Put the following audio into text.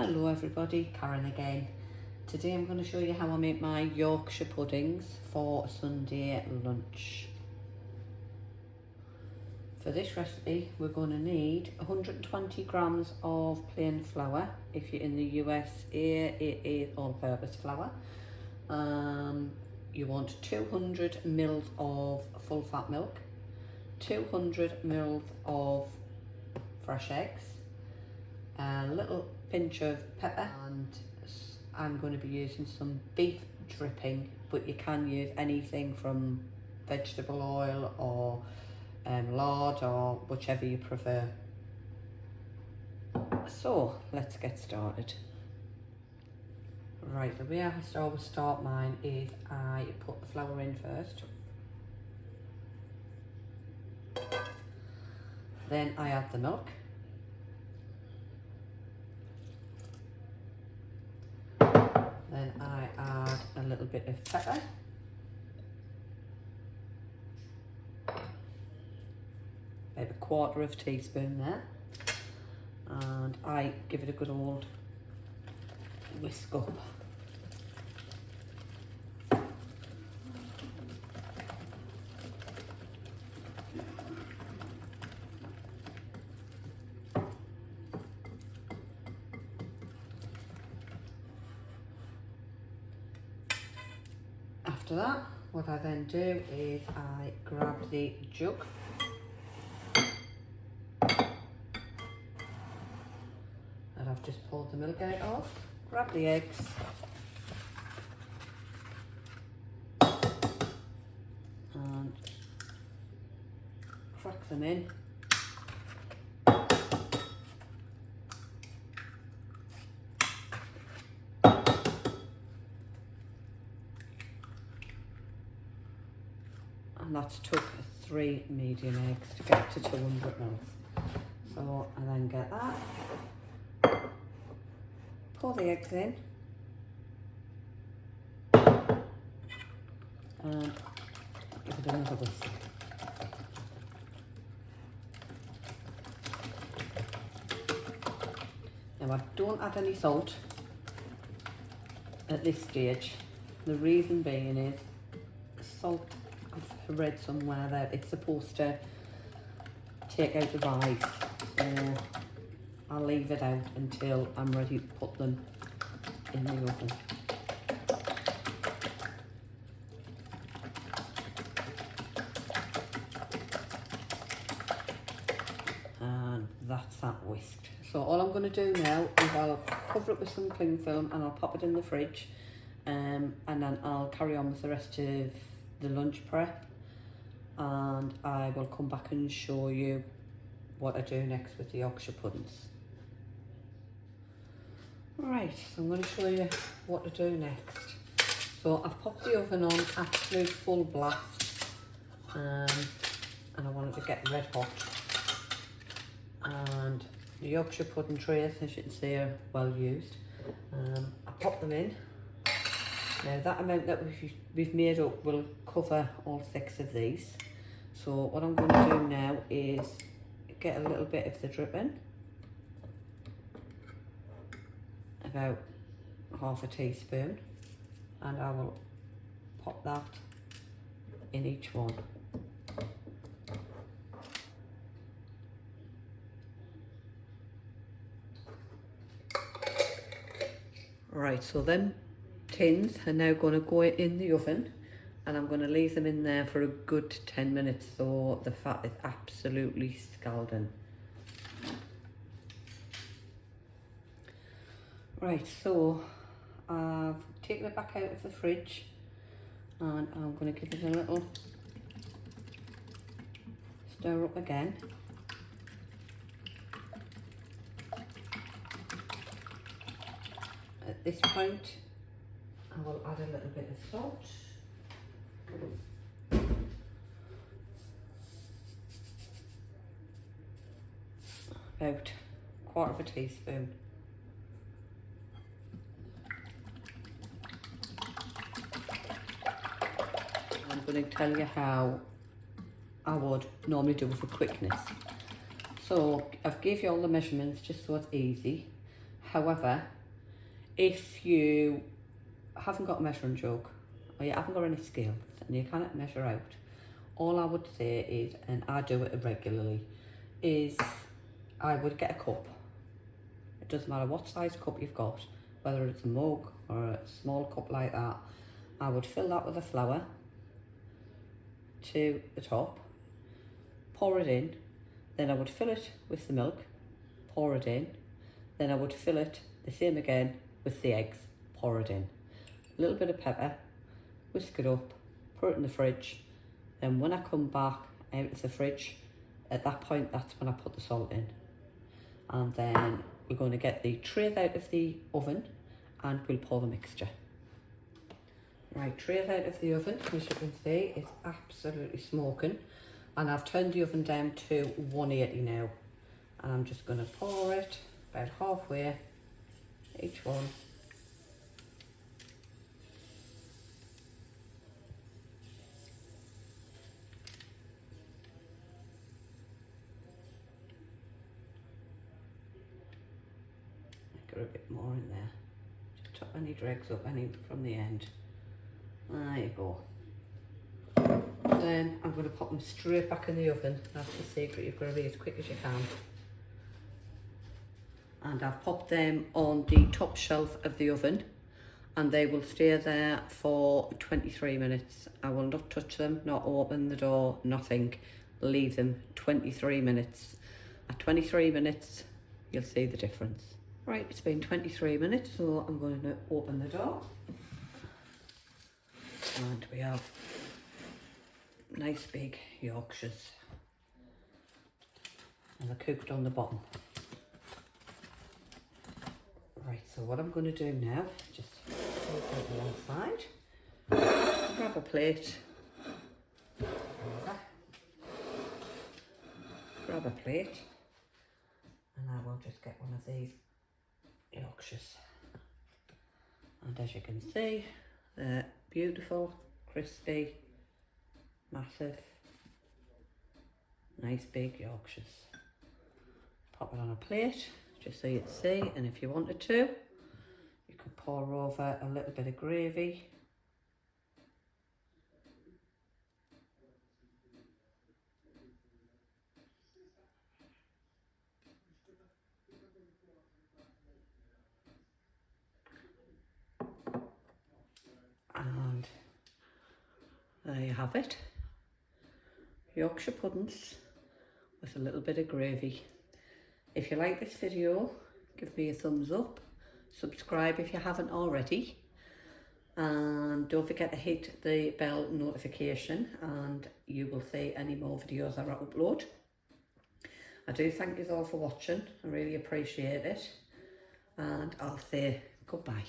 Hello everybody, Karen again. Today I'm going to show you how I make my Yorkshire puddings for Sunday lunch. For this recipe we're going to need 120 grams of plain flour. If you're in the USA it is all-purpose flour. You want 200 mils of full fat milk, 200 mils of fresh eggs, a little pinch of pepper, and I'm going to be using some beef dripping, but you can use anything from vegetable oil or lard or whichever you prefer. So let's get started. Right, the way I always start mine is I put the flour in first, then I add the milk, then I add a little bit of pepper, about a quarter of a teaspoon there, and I give it a good old whisk up. After that, what I then do is I grab the jug that I've just poured the milk out of, grab the eggs, and crack them in. And that's took 3 medium eggs to get to 200 mils. So I then get that, pour the eggs in, and give it another whisk. Now I don't add any salt at this stage. The reason being is salt, I've read somewhere that it's supposed to take out the rice, so I'll leave it out until I'm ready to put them in the oven. And that's that whisked. So all I'm going to do now is I'll cover it with some cling film and I'll pop it in the fridge, and then I'll carry on with the rest of the lunch prep, and I will come back and show you what I do next with the Yorkshire puddings. Right, so I'm going to show you what to do next. So I've popped the oven on absolute full blast, and I want it to get red hot. And the Yorkshire pudding trays, as you can see, are well used. I pop them in. Now that amount that we've made up will cover all 6 of these. So what I'm going to do now is get a little bit of the dripping, about half a teaspoon, and I will pop that in each one. Right, so them tins are now going to go in the oven, and I'm going to leave them in there for a good 10 minutes so the fat is absolutely scalding. Right, so I've taken it back out of the fridge, and I'm going to give it a little stir up again. At this point I will add a little bit of salt, about a quarter of a teaspoon. I'm going to tell you how I would normally do it for quickness. So I've gave you all the measurements just so it's easy. However, if you haven't got a measuring jug or you haven't got any scales and you cannot measure out, all I would say is, and I do it regularly, is I would get a cup. It doesn't matter what size cup you've got, whether it's a mug or a small cup like that. I would fill that with the flour to the top, pour it in, then I would fill it with the milk, pour it in, then I would fill it the same again with the eggs, pour it in. A little bit of pepper, whisk it up, put it in the fridge, then when I come back out of the fridge, at that point that's when I put the salt in. And then we're going to get the trays out of the oven and we'll pour the mixture. Right, trays out of the oven, as you can see, it's absolutely smoking. And I've turned the oven down to 180 now. And I'm just going to pour it about halfway, each one. Get a bit more in there. Just top any dregs up any from the end. There you go. Then I'm going to pop them straight back in the oven. That's the secret, you've got to be as quick as you can. And I've popped them on the top shelf of the oven and they will stay there for 23 minutes. I will not touch them, not open the door, nothing. Leave them 23 minutes. At 23 minutes, you'll see the difference. Right, it's been 23 minutes, so I'm going to open the door. And we have nice big Yorkshires. And they're cooked on the bottom. Right, so what I'm going to do now, just put it on one side, grab a plate, grab a plate, and I will just get one of these Yorkshires. And as you can see, they're beautiful, crispy, massive, nice big Yorkshires. Pop it on a plate, just so you can see, and if you wanted to, you could pour over a little bit of gravy. And there you have it, Yorkshire puddings with a little bit of gravy. If you like this video, give me a thumbs up, subscribe if you haven't already, and don't forget to hit the bell notification and you will see any more videos that I upload. I do thank you all for watching, I really appreciate it, and I'll say goodbye.